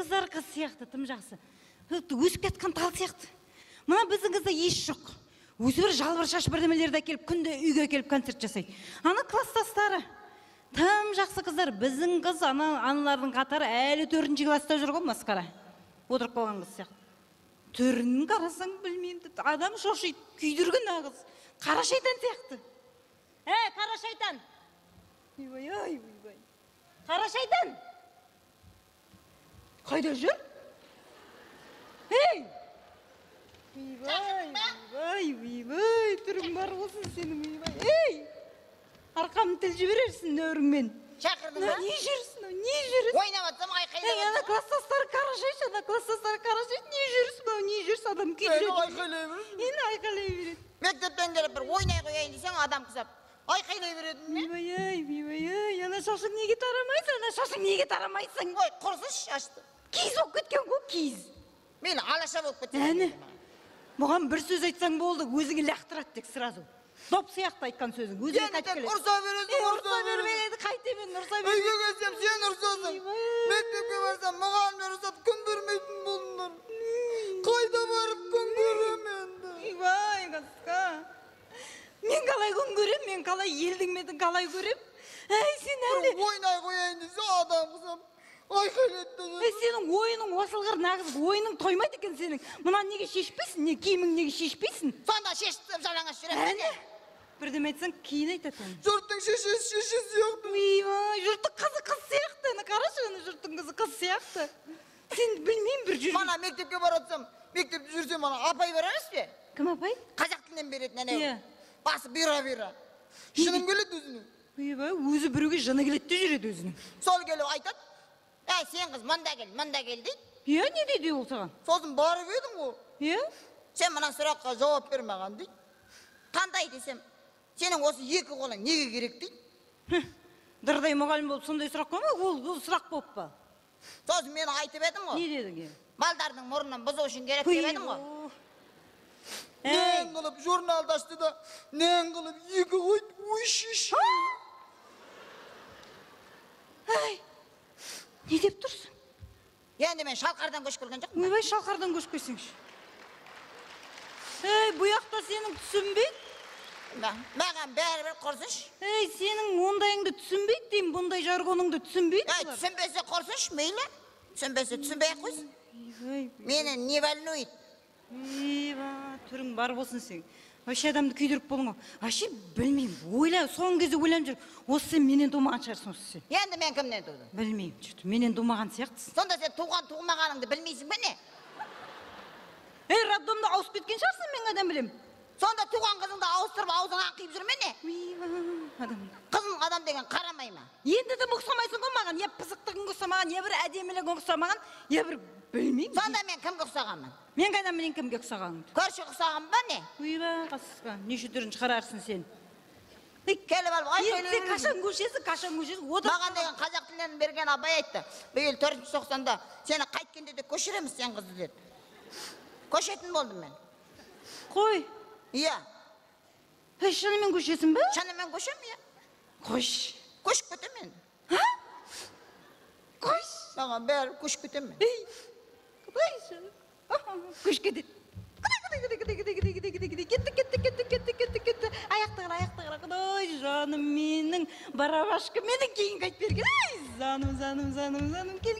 қыздар қыз сияқты, тым жақсы. Өсіп кеткен тал сияқты. Мына біздің қызда еш жоқ. Өзі бір жалбыр шаш бірдемелерді әкеліп, күнде үйге келіп концерт жасайды. Ана класстастары. Тым жақсы қыздар. Біздің қыз аналардың қатары әлі 4-ші класста жүр ғой, масқара. Отырып қалған қыз сияқты. Түрін қарасаң білмеймін, адам шошиды, күйдірген ағыз. Қара шайтан сияқты. Қара шайтан. Ойбай. Қара шайтан. Қайда жүр? Ойбай, түрің бар болсын сенің, ойбай. Арқамын тіл жіберерсің нөріңмен. Шақырдың ба? Не жүрсің? Ойнап атсам айқайлап ана класстастары қарашайшы, не жүрсің, не жүрсің, адам күйдіреді. Айқайлай береді. Мектептен келіп бір ойнай қояйын десең, адам қызап. Айқайлай береді ме? Ойбай, ана шашың неге тарамайсың? Ой, құрсыз шашты. Киіз болып кеткен ғой, киіз. Мейлі, алаша болып кеткен. Бұған бір сөз айтсаң болды, өзіңе лақтырады тек сразу. Доп сияқты айтқан сөзің, өзіңе қайтып келеді. Ұрса береді, ұрса бермейді, қайтемен ұрса бермейді. Үйге келсем, сен ұрсасың. Мектепке барсам, мұғалімдер ұрсап, күн көрмейтін болдыңдар. Қайда барып күн көрем енді? Ойбай, қасқа. Мен қалай күн көрем, мен қалай елдің метін қалай көрем? Сен әлі... Ойнай қояйын десе, адам қызап. Айқайлетті. Сенің ойының осылғыр нағыз ойының тоймайды екен сенің. Мұнан неге шешпейсің? Не киімің неге шешпейсің? Сонда шешіп жалаңаш жүрем. Бірдем айтсаң кейін айтатын. Жұрттың шешесі сияқты. Ойбай, жұрттың қызы қыз сияқты. Қарашы, жұрттың қызы қыз сияқты. Сен білмеймін бір жүрген. Мана мектепке баратсам, мектепте жүрсем, мана апай бар емес пе? Кім апай? Қазақ тілінен беретін әне. Басы бира. Шыным келеді өзінің. Ойбай, өзі біреуге жыны келеді де жүреді өзінің. Сол келіп айтады. Сен қыз мында кел дейді. Не дейді ол саған? Сосын барып едің ғой. Сен мына сұраққа жауап бер маған дейді. Қандай десем, сенің осы екі қолың неге керек дейді. Дырдай мұғалім болып сондай сұрақ қойма, ол сұрақ болып па? Сосын мен айтып едім ғой. Не дедің? Балдардың мұрнын бұзу үшін керек деп едім ғой. Нен қылып журналды ашты да, нен қылып екі қойды, ой шеш. Не деп тұрсың? Енді мен шалқардан көшіп келген жоқпын. Ойбай, шалқардан көшіп келсеңші. Бұяқта сенің түсінбейді? Маған бәрібір құрсыш. Сенің ондайыңды түсінбейді деймін, бұндай жаргоныңды түсінбейді. Түсінбесе құрсыш, мейлі. Түсінбесе түсінбей-ақ қойсын. Мені не волнует? Түрің бар болсын сен. Вообще адамды күйдіріп болың ғой. Вообще білмеймін, соңғы кезде ойланып жүр. Осы сен менен тумаған шығарсың осы сен. Енді мен кімнен тудым? Білмеймін, менен тумаған сияқтысың. Сонда сен туған-туғмағаныңды білмейсің бе не? Роддомда ауысып кеткен шығарсың, мен қайдан білем. Сонда туған қызыңды ауыстырып аузыңа қиып жүрме не? Қызың адам деген қарамай ма? Енді де ұқсамайсың ғой маған, я пысықтығың ұқсамаған, я бір әдемілігің ұқсамаған, я бір білмеймін. Сонда мен кімге ұқсағанмын? Мен қайдан білейін кімге ұқсағаныңды? Көрші ұқсаған ба не? Қасқа, неше түрін шығарарсың сен? Келіп алып, сен қашан көшесің, маған деген қазақ тілінен берген абай айтты. Биыл 4-ші тоқсанда сені қайткенде де көшіреміз сен қызды деді. Көшетін болдым мен. Қой. Иә. Шынымен көшесің бе? Шынымен көшем, иә. Қош. Көшіп кетем мен. Қош. Маған бәрі көшіп кетем мен. Көш кетеді. Кетті. Аяқтығыр. Құдай жаным менің, барабашқы менің кейін қайт берген. Заным. Кел.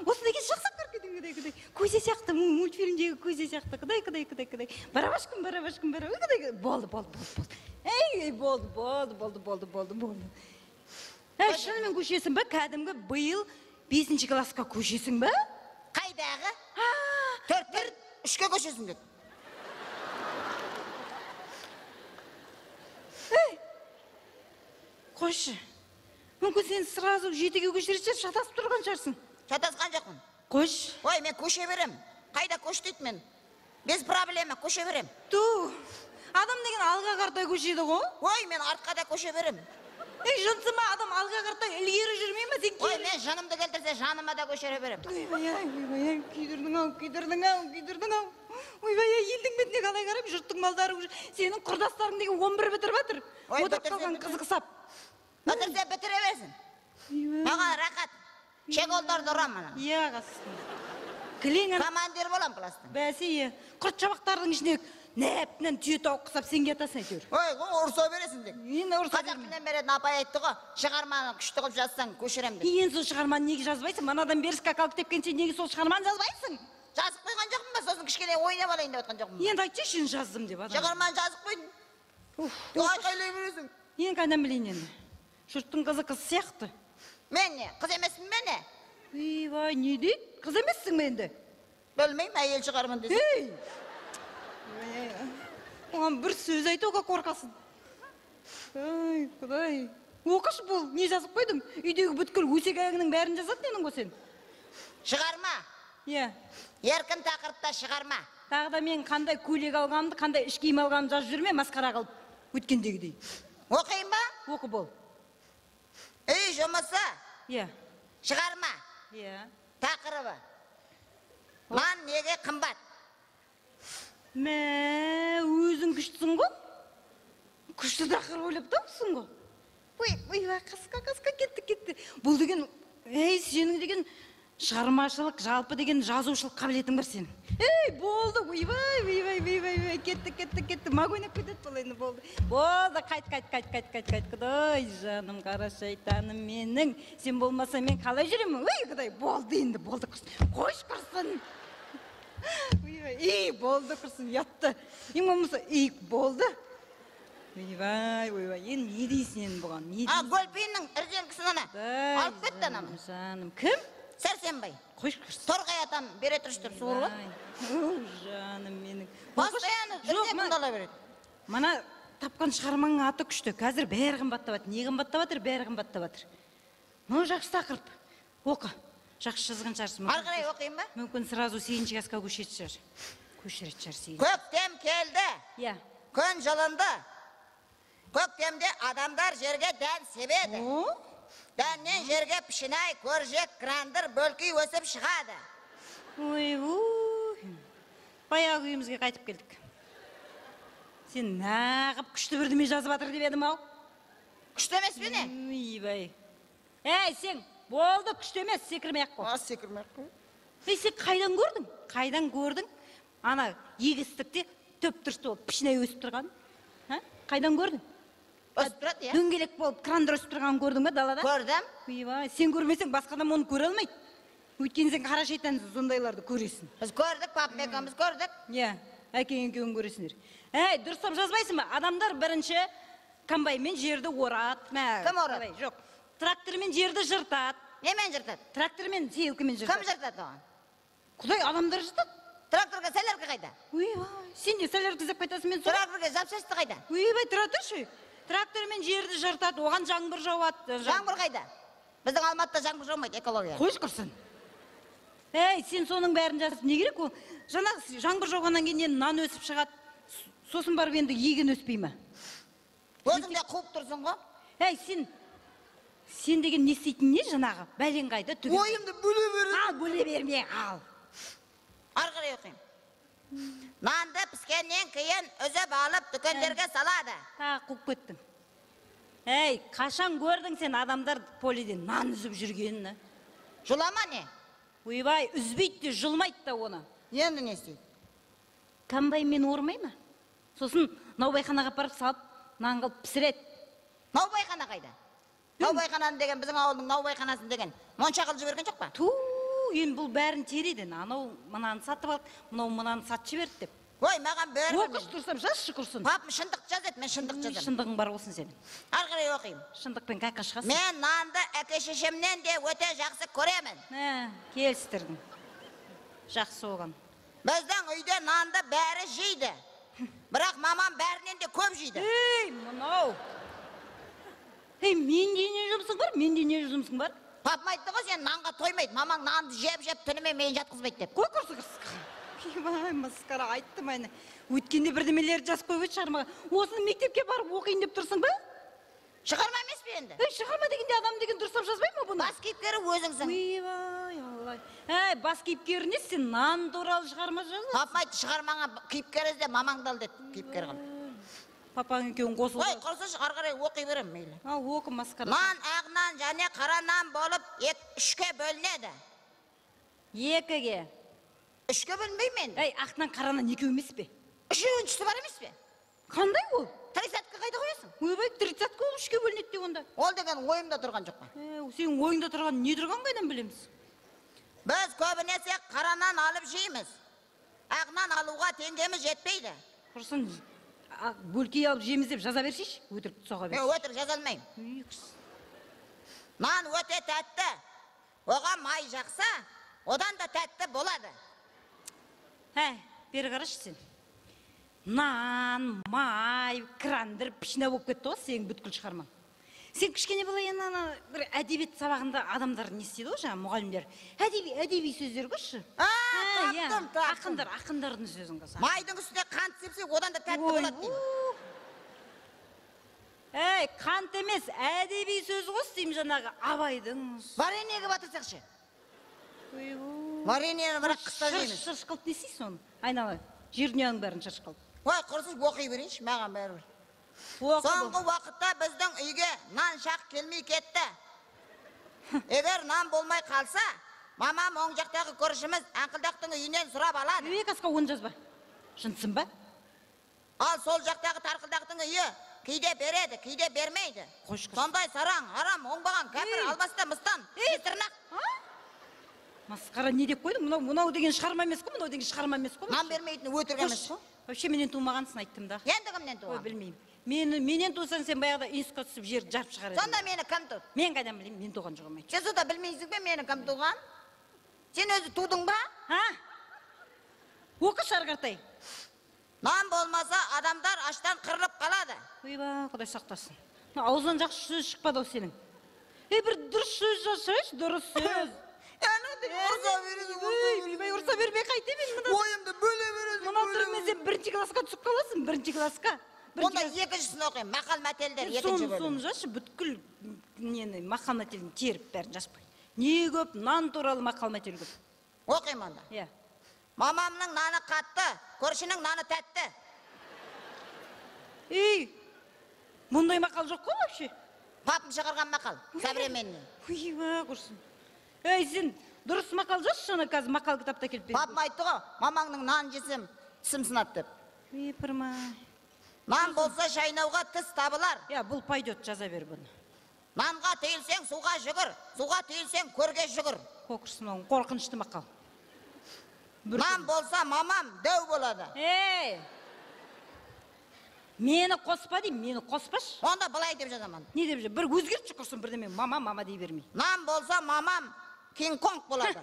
Осы деген жақсап көркедің. Көзе сияқты, мультфильмдегі көзе сияқты. Құдай. Барабашқым. Болды. Шынымен көшесің бе? Кәдімгі биыл 5-ші классқа көшесің бе? Қайдағы? 4-3-ке көшесің деді. Қойшы, мүмкін сен сразу 7-ге көшірсе шатасып тұрған шығарсың. Шатасқан жоқпын. Қойш. Ой, мен көше берем. Қайда көш дейді мен? Без проблема, көше берем. Адам деген алға қартай көшеді ғой? Ой, мен артқа да көше берем. Жынсыма адам алға қартай ілгері жүрмей ма сен? Ой, мен жанымды келтірсе жаныма да көшере берем. Ойбай, күйдірдің ау. Ойбай, елдің бетіне қалай қарап, жұрттың малдары сенің құрдастарың деген 11 бітіріп жатыр. Отап қалған қызық сап. Бітірсе бітіре берсін. Маған рақат. Чеколдарды ұрамын ана. Иә, қасым. Кілең Командир болам класстың. бәсе, иә. Құрт жабақтардың ішіне нәптінен түйе тауық қысап сен кетасың әйтеуір. Ой, ұрса бересің деп. Енді ұрса Қазақ тілінен беретін апай айтты ғой, шығарманы күшті қылып жазсаң көшірем деп. Енді сол шығарманы неге жазбайсың? Манадан бері скакалды тепкенше неге сол шығарманы жазбайсың? Жазып қойған жоқпын ба? Сосын кішкене ойнап алайын деп отқан жоқпын ба? Енді айтшы, шын жаздым деп адам. Шығарманы жазып қойдың. Айқайлай бересің. Енді қайдан білейін енді. Жұрттың қызы қыз сияқты. Мен не? Қыз емеспін мен не? Ойбай, не дейді? Қыз емессің бе енді? Білмеймін, әйел шығармын десең. Ей! Оған бір сөз айтуға қорқасың. Ай, құдай. Оқыш бұл, не жазып қойдың? Үйдегі бүткіл өсек аяғының бәрін жазады денің ғой сен. Шығарма. Иә. Еркін тақырыпта шығарма. Тағы да мен қандай көйлек алғанымды, қандай іш киім алғанымды жазып жүрме, масқара қылып өткендегідей. Оқиын ба? Оқы бол. Үй жұмысы. Иә. Шығарма. Иә. Тақырыбы. Нан неге қымбат? Мә, өзің күштісің ғой? Күшті тақырып ойлап тапсың ғой? Ой, қасқа, кетті. Бұл деген, сенің деген шығармашылық, жалпы деген жазушылық қабілетің бар сенің. Болды, ойбай, кетті. Магойнап кетеді бұл енді, болды. Болды, қайт. Құдай, жаным, қара шайтаным менің. Сен болмаса мен қалай жүремін? Ой, құдай, болды енді, болды құрсын. Қойш құрсын. Болды құрсын, ұятты. Ең болмаса, болды. Ойбай, енді не дейсің енді бұған? Гөлпейінің іргелгісін ана. Алып кетті анамын. Жаным, кім? Сәрсенбай. Қойш құрсын. Торғай атам бере тұршы деп суыр ғой. Жаным менің. Постоянно іргелгін ала береді. Мана тапқан шығарманың аты күшті. Қазір бәрі қымбаттап жатыр. Не қымбаттап жатыр, бәрі қымбаттап жатыр. Мынау жақсы тақырып. Оқы. Жақсы жазған шығарсың. Ары қарай оқиын ба? Мүмкін сразу сегізінші классқа көшетін шығар. Көшіретін шығар сегізінші. Көктем келді. Иә. Күн жылынды. Көктемде адамдар жерге дән себеді. Дәннен жерге пішінай, көржек, крандыр, бөлкей өсіп шығады. Ой, баяғы үйімізге қайтып келдік. Сен нағып күшті бірдеме жазып жатыр деп едім ау? Күшті емес пе не? Ойбай. Сен, болды, күшті емес, секірмей-ақ қой. Секірмей-ақ қой. Сен қайдан көрдің? Ана егістікте төп-тұршты болып пішінай өсіп тұрған. Қайдан көрдің? Өсіп тұрады, иә? Дөңгелек болып крандыр өсіп тұрған көрдің бе далада? Көрдім. Ойбай, сен көрмесең басқа адам оны көре алмайды. Өйткені сен қара шайтансың, сондайларды көресің. Біз көрдік, папам екеуміз көрдік. Иә, әкең екеуің көресіңдер. Дұрыстап жазбайсың ба? Адамдар бірінші комбайнмен жерді орат. Кім орат? Жоқ, трактормен жерді жыртат. Немен жыртады? Трактормен сейілкімен жыртат. Кім жыртады оған? Құдай, адамдар жыртады. Тракторға сәлеркі қайда? Ойбай, сен де сәлеркі зеп қайтасың мен сол. Тракторға запчасты қайда? Ойбай, тұра тұршы. Трактормен жерді жыртат, оған жаңбыр жауады. Жаңбыр қайда? Біздің Алматыда жаңбыр жаумайды, экология. Қойш құрсын. Сен соның бәрін жазып не керек ол? Жаңа жаңбыр жауғаннан кейін нан өсіп шығады. Сосын барып енді еген өспей ма? Өзің де қуып тұрсың ғой? Сен деген не істейтін не жаңағы? Бәлен қайда? Ойымды бөле береді. Ал, бөле берме, ал. Ары қарай оқиын. Нанды піскеннен кейін үзіп алып дүкендерге салады. Қуып кеттім. Қашан көрдің сен адамдар полиден нан үзіп жүргенін? Жұлама не? Ойбай, үзбейді де, жылмайды да оны. Енді не істейді? Комбайнмен ормай ма? Сосын наубайханаға апарып салып, нан қылып пісіреді. Наубайхана қайда? Наубайхананы деген, біздің ауылдың наубайханасын деген, монша қылып жіберген жоқ па? Енді бұл бәрін тереді. Анау мынаны сатып алды, мынау мынаны сатып жіберді деп. Ой, маған бәрі. Оқыш тұрсам, жазшы құрсын. Папым шындық жазады, мен шындық жазамын. Шындығың бар болсын сенің. Ары қарай оқиын. Шындықпен қайқа шығасың. Мен нанды әке-шешемнен де өте жақсы көремін. Келістірдің. Жақсы оған. Біздің үйде нанды бәрі жейді. Бірақ мамам бәрінен де көп жейді. Мынау. Менде не жұмысың бар? Папам айтты ғой, сен нанға тоймайды. Мамаң нанды жеп түнімен мені жатқызбайды деп. Қой құрсы. Ойбай, масқара, айттым айны. Өткенде бірдемелерді жазып қойып еді шығармаға. Осыны мектепке барып оқиын деп тұрсың ба? Шығарма емес пе енді? Шығарма дегенде адам деген дұрыстап жазбай ма бұны? Бас кейіпкері өзіңсің. Ойбай, Аллай. Бас кейіпкеріне сен нан туралы шығарма жазасың. Папам айтты, шығармаңа кейіпкер ізде, мамаңды ал деді, кейіпкер қыл. Папаң екеуің қосылды. Ой, құрсыш, ары қарай оқи берем мейлі. Оқы масқара. Нан, ақ нан және қара нан болып үшке бөлінеді. Екіге. Үшке бөлінбеймен. Әй, ақтан қаранан екеу емес пе? Үшіншісі бар емес пе? Қандай ол? Тридцатқа қайда қоясың? Ойбай, 30-қа ол үшке бөлінеді де онда. Ол деген ойымда тұрған жоқ па. Сенің ойыңда тұрған не тұрған қайдан білеміз? Біз көбінесе қаранан алып жейміз. Ағнан алуға теңгеміз жетпейді. Құрсын, бөлкей алып жейміз деп жаза бершейші, өтірік соға Мен берші. өтірік жаза алмаймын. Нан өте тәтті. Оған май жақса, одан да тәтті болады. Бері қарашы сен. Нан, май, крандыр, пішіне болып кетті ғой, сенің бүткіл шығармаң. Сен кішкене былай бір әдебиет сабағында адамдар не істейді ғой, жаңа мұғалімдер. Әдеби сөздер қойшы. Таптым. Ақындардың сөзін қоса. Майдың үстіне қант сепсе, одан да тәтті болады деймін. Қант емес, әдеби сөз қос деймін жаңағы Абайдың. Вареньеге батырсақшы. Вареньені бірақ қыста жейміз. Шыршқылт не істейсің оны? Айнала, жер дүнияның бәрін шыршқылт. Ой, құрсыз оқи берейінші, маған бәрібір. Соңғы уақытта біздің үйге нан шақ келмей кетті. Егер нан болмай қалса, мамам оң жақтағы көршіміз Аңқылдақтың үйінен сұрап алады. Қасқа оны жазба. Шынсың ба? Ал сол жақтағы Тарқылдақтың үйі кейде береді, кейде бермейді. Сондай сараң, арам, оңбаған, кәпір, албасты, мұстан, тырнақ. Масқара не деп қойдың? Мынау деген шығарма емес қой, мынау деген шығарма емес қой. Нан бермейтін өтірік емес қой. Вообще менен тумағансың айттым да. Енді кімнен туған? Ой, білмеймін. Менен тусаң сен баяғыда институтқа түсіп жерді жарып шығар едің. Сонда мені кім туды? Мен қайдан білеймін, мен туған жоғым айтшы. Сен сонда білмейсің бе мені кім туған? Сен өзі тудың ба? Оқышы ары қаратай. Нан болмаса адамдар аштан қырылып қалады. Ойба, Құдай сақтасын. Аузынан жақсы сөз шықпады ау сенің. Бір дұрыс сөз жазсайшы, дұрыс сөз. Ұрса бермей қайте мен. Ойымды бөле береді. Мына түрімен сен бірінші классқа түсіп қаласың, бірінші классқа. Онда екіншісін оқимын, мақал мәтелдер екінші бөлім. Соны жазшы, бүткіл мақал мәтелін теріп бәрін жазбай. Не көп, нан туралы мақал мәтел көп. Оқимын онда. Мамамның наны қатты, көршінің наны тәтті. Мұндай мақал жоқ қой вообще? Папым шығарған мақал, современный. Ойба, құрсын. Сен дұрыс мақал жазшы, шаны қазір мақал кітапта келіп берді. Папым айтты ғой, мамаңның нан жесем тісім сынады деп. Пырмай. Нан болса шайнауға тіс табылар. Бұл пайдет, жаза бер бұны. Нанға түйілсең суға жүгір, суға түйілсең көрге жүгір. Қоқырсын оң, қорқынышты мақал. Нан болса мамам дөу болады. Мені қоспа дейм, мені қоспаш. Онда былай деп жазамын. Не деп жазамын? Бір өзгертші құрсын бірдеме, мама дей бермей. Нан болса мамам Кинг-Конг болады.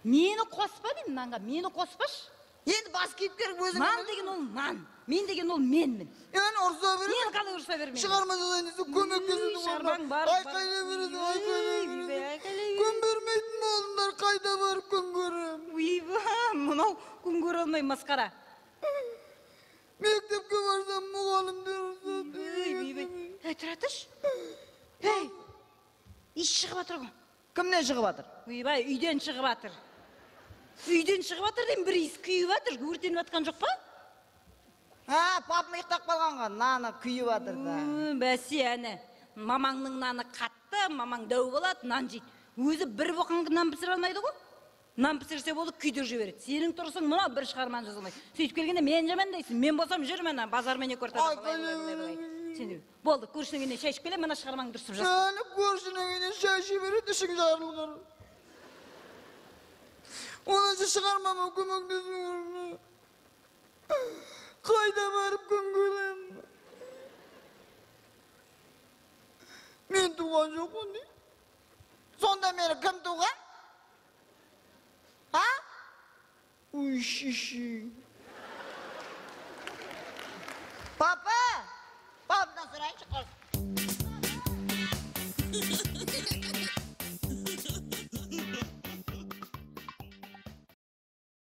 Мені қоспа дейм, нанға, мені қоспаш. Енді бас кейіпкер өзің. Нан деген ол нан, мен деген ол менмін. Енді ұрса бермей. Мен қалай ұрса бермей. Шығарма жазайынызы көмектесін. Шарбаң бар. Айқайлай береді, күн бермейтін болыңдар, қайда барып күн көрем. Мынау күн көре алмай масқара. Мектепке барсам мұғалімдер ұрсады. Тұра тұрш. Иш шығып атыр ғой. Кімнен шығып атыр? Үйден шығып атыр. Үйден шығып атыр дейм, бір иіс күйіп атыр, өртеніп атқан жоқ па? Папым ұйықтап қалғанға, наны күйіп атыр да. Бәсе, әне, мамаңның наны қатты, мамаң дәу болады, нан жейді. Өзі бір боқанғы нан пісіре алмайды ғой? Нан пісірсе болды, күйдір жібереді. Сенің тұрсың мұна бір шығарман жазылмайды. Сөйтіп келгенде мен жаман дейсің, мен болсам жүрмін, базармен не көртеді. Болды, көршінің үйіне шай ішіп келе, мына шығармаң дұрсып жасты. Сәні көршінің үйіне шай ішіп береді, ішің жарылғыр. Онысы шығармама көмектесің. Қайда барып күн көрем? Мен туған жоқпын де. Сонда мені кім туған? Ой, шиши. Папа,